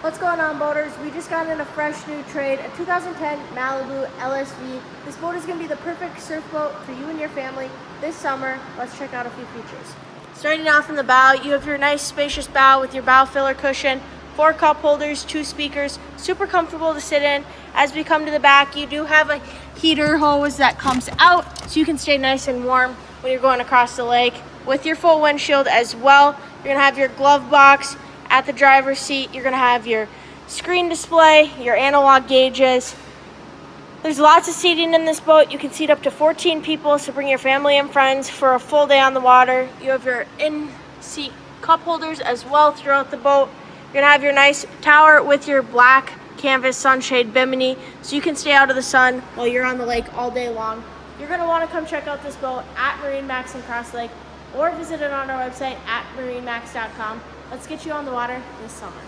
What's going on, boaters? We just got in a fresh new trade, a 2010 Malibu LSV. This boat is going to be the perfect surf boat for you and your family this summer. Let's check out a few features. Starting off in the bow, you have your nice spacious bow with your bow filler cushion, 4 cup holders, 2 speakers, super comfortable to sit in. As we come to the back, you do have a heater hose that comes out so you can stay nice and warm when you're going across the lake. With your full windshield as well, you're going to have your glove box. At the driver's seat, you're going to have your screen display, your analog gauges. There's lots of seating in this boat. You can seat up to 14 people, so bring your family and friends for a full day on the water. You have your in-seat cup holders as well throughout the boat. You're going to have your nice tower with your black canvas sunshade bimini, so you can stay out of the sun while you're on the lake all day long. You're going to want to come check out this boat at MarineMax Crosslake or visit it on our website at MarineMax.com. Let's get you on the water this summer.